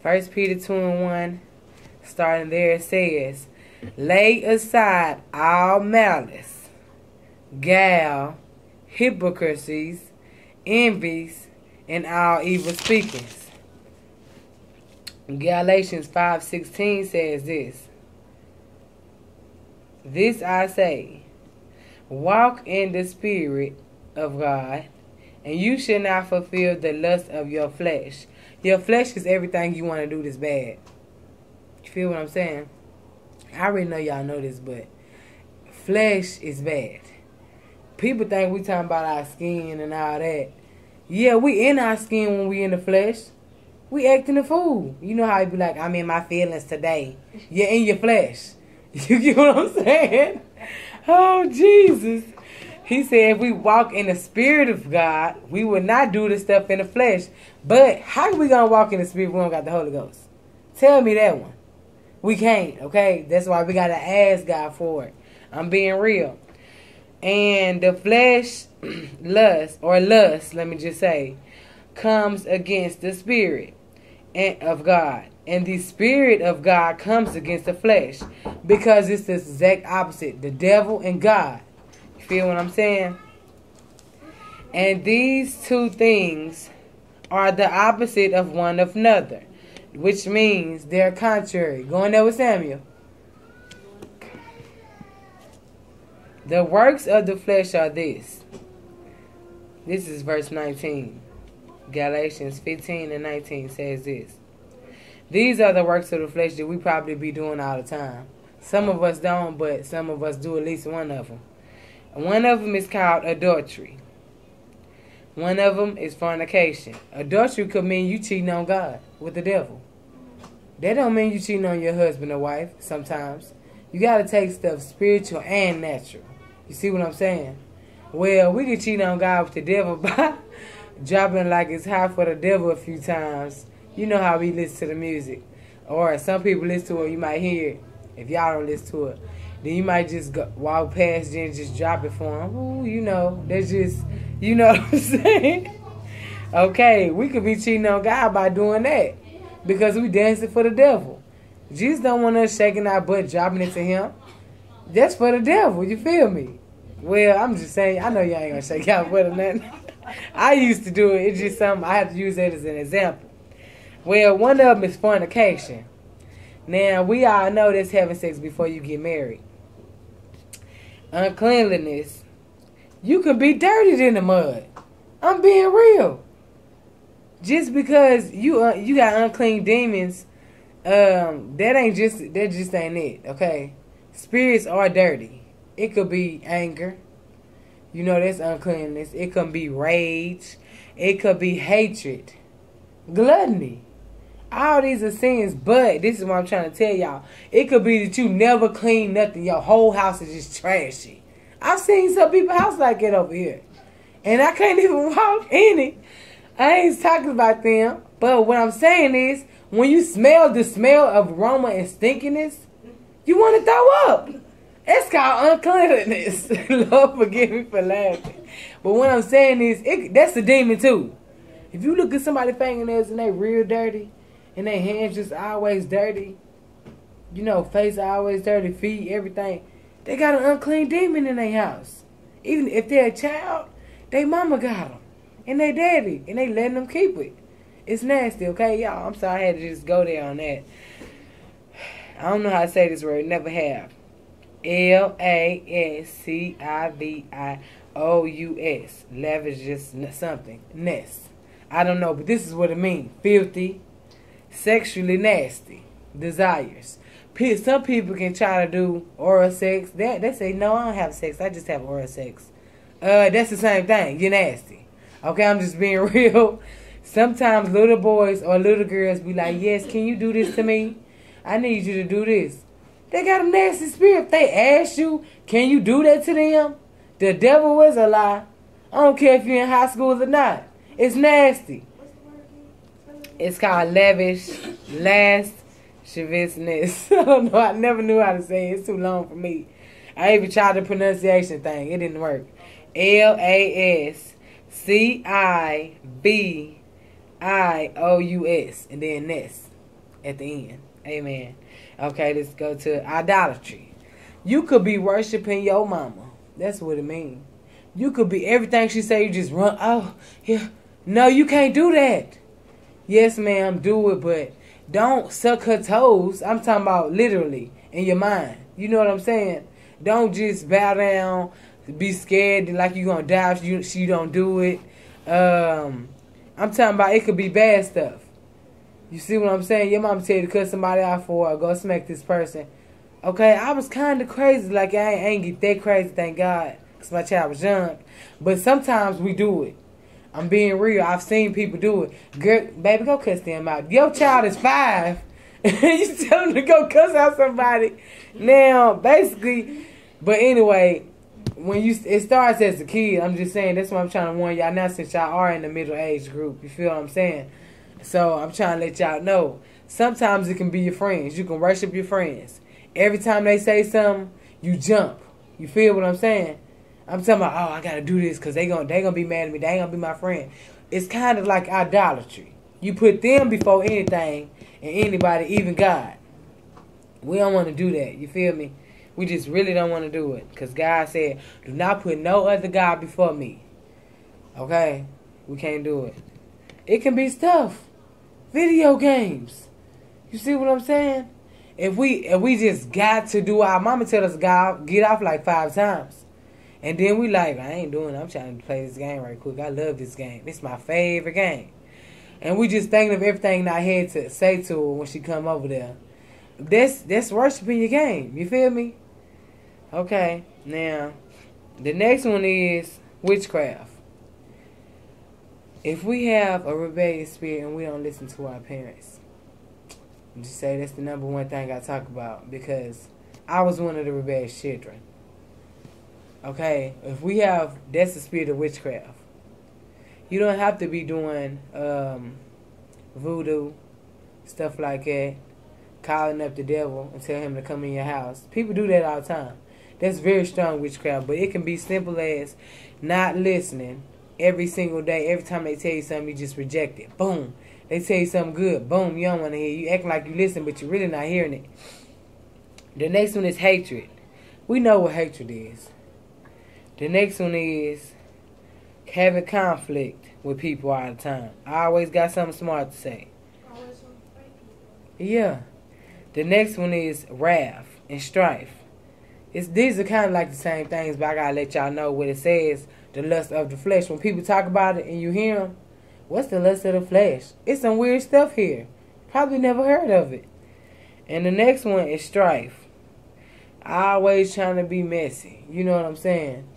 First Peter 2:1, starting there, it says, lay aside all malice, guile, hypocrisies, envies, and all evil speakings. Galatians 5:16 says this. This I say, walk in the Spirit of God, and you shall not fulfill the lust of your flesh. Your flesh is everything you want to do that's bad. You feel what I'm saying? I already know y'all know this, but flesh is bad. People think we talking about our skin and all that. Yeah, we in our skin when we in the flesh. We acting a fool. You know how you be like, I'm in my feelings today. You're in your flesh. You get what I'm saying? Oh, Jesus. He said if we walk in the Spirit of God, we will not do the stuff in the flesh. But how are we going to walk in the Spirit if we don't got the Holy Ghost? Tell me that one. We can't, okay? That's why we got to ask God for it. I'm being real. And the flesh lust, let me just say, comes against the Spirit of God. And the Spirit of God comes against the flesh. Because it's the exact opposite. The devil and God. You feel what I'm saying? And these two things are the opposite of one another. Which means they're contrary. Going there with Samuel. The works of the flesh are this. This is verse 19. Galatians 15:19 says this. These are the works of the flesh that we probably be doing all the time. Some of us don't, but some of us do at least one of them. One of them is called adultery. One of them is fornication. Adultery could mean you cheating on God with the devil. That don't mean you cheating on your husband or wife sometimes. You got to take stuff spiritual and natural. You see what I'm saying? Well, we can cheat on God with the devil by dropping like it's hot for the devil a few times. You know how we listen to the music. Or some people listen to it, you might hear it. If y'all don't listen to it, then you might just walk past you and just drop it for them. Ooh, you know, that's just, you know what I'm saying? Okay, we could be cheating on God by doing that. Because we dancing for the devil. Jesus don't want us shaking our butt, dropping it to him. That's for the devil, you feel me? Well, I'm just saying, I know y'all ain't gonna shake y'all butt or nothing. I used to do it. It's just something, I have to use that as an example. Well, one of them is fornication. Now, we all know that's having sex before you get married. Uncleanliness. You can be dirtied in the mud. I'm being real. Just because you got unclean demons, that just ain't it, okay? Spirits are dirty. It could be anger. You know, that's uncleanness. It could be rage. It could be hatred. Gluttony. All these are sins, but this is what I'm trying to tell y'all. It could be that you never clean nothing. Your whole house is just trashy. I've seen some people's house like that over here. And I can't even walk in it. I ain't talking about them. But what I'm saying is, when you smell the smell of aroma and stinkiness, you want to throw up. It's called uncleanliness. Lord forgive me for laughing. But what I'm saying is, that's a demon too. If you look at somebody's fingernails and they real dirty, and their hands just always dirty, you know, face always dirty, feet, everything, they got an unclean demon in their house. Even if they're a child, they mama got them. And they daddy. And they letting them keep it. It's nasty, okay, y'all? I'm sorry I had to just go there on that. I don't know how to say this word. Never have. Lascivious. Lavish just something. Nest. I don't know, but this is what it means. Filthy. Sexually nasty. Desires. Some people can try to do oral sex. They say, no, I don't have sex. I just have oral sex. That's the same thing. You're nasty. Okay, I'm just being real. Sometimes little boys or little girls be like, yes, can you do this to me? I need you to do this. They got a nasty spirit. If they ask you, can you do that to them? The devil was a lie. I don't care if you're in high school or not. It's nasty. It's called lavish, lasciviousness. I don't know. I never knew how to say it. It's too long for me. I even tried the pronunciation thing. It didn't work. Lascivious. And then ness. at the end. Amen. Okay, let's go to idolatry. You could be worshiping your mama. That's what it means. You could be everything she say, you just run. Oh, yeah. No, you can't do that. Yes, ma'am, do it, but don't suck her toes. I'm talking about literally in your mind. You know what I'm saying? Don't just bow down, be scared like you're going to die if she don't do it. I'm talking about it could be bad stuff. You see what I'm saying? Your mama tell you to cut somebody out for or go smack this person. Okay, I was kind of crazy. Like, I ain't get that crazy, thank God, because my child was young. But sometimes we do it. I'm being real. I've seen people do it. Girl, baby, go cuss them out. Your child is 5. You tell them to go cuss out somebody. Now, basically, but anyway, when it starts as a kid, I'm just saying, that's what I'm trying to warn y'all now since y'all are in the middle age group. You feel what I'm saying? So I'm trying to let y'all know. Sometimes it can be your friends. You can worship your friends. Every time they say something, you jump. You feel what I'm saying? I'm talking about, oh, I got to do this because they gonna be mad at me. They ain't going to be my friend. It's kind of like idolatry. You put them before anything and anybody, even God. We don't want to do that. You feel me? We just really don't want to do it. Because God said, do not put no other God before me. Okay? We can't do it. It can be stuff. Video games. You see what I'm saying? If we just got to do our mama tell us God get off like 5 times. And then we like, I ain't doing it. I'm trying to play this game right quick. I love this game. It's my favorite game. And we just thinking of everything in our head to say to her when she come over there. That's worshiping your game. You feel me? Okay. Now, the next one is witchcraft. If we have a rebellious spirit and we don't listen to our parents, just say that's the number one thing I talk about, because I was one of the rebellious children. Okay, if we have, that's the spirit of witchcraft. You don't have to be doing voodoo, stuff like that, calling up the devil and tell him to come in your house. People do that all the time. That's very strong witchcraft, but it can be simple as not listening every single day. Every time they tell you something, you just reject it. Boom. They tell you something good. Boom, you don't want to hear. You acting like you listen, but you're really not hearing it. The next one is hatred. We know what hatred is. The next one is having conflict with people all the time. I always got something smart to say. Yeah. The next one is wrath and strife. These are kind of like the same things, but I gotta let y'all know what it says. The lust of the flesh. When people talk about it and you hear them, what's the lust of the flesh? It's some weird stuff here. Probably never heard of it. And the next one is strife. Always trying to be messy. You know what I'm saying?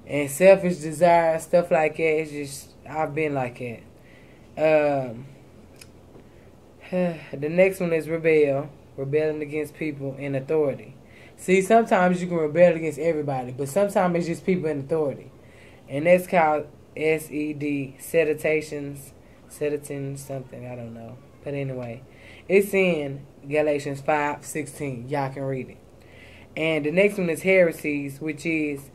And selfish desire, stuff like that. It's just, I've been like that. The next one is rebelling against people in authority. See, sometimes you can rebel against everybody, but sometimes it's just people in authority. And that's called SED, seditations, something, I don't know. But anyway, it's in Galatians 5:16. Y'all can read it. And the next one is heresies, which is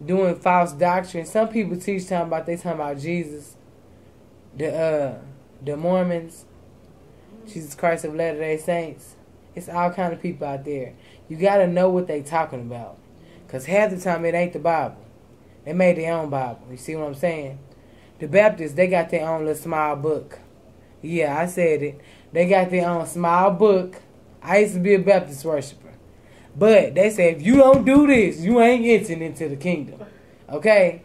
doing false doctrine. Some people teach they talking about Jesus. The Mormons, Jesus Christ of Latter-day Saints. It's all kind of people out there. You got to know what they talking about. Because half the time it ain't the Bible. They made their own Bible. You see what I'm saying? The Baptists, they got their own little small book. Yeah, I said it. They got their own small book. I used to be a Baptist worshiper. But they say, if you don't do this, you ain't entering into the kingdom. Okay?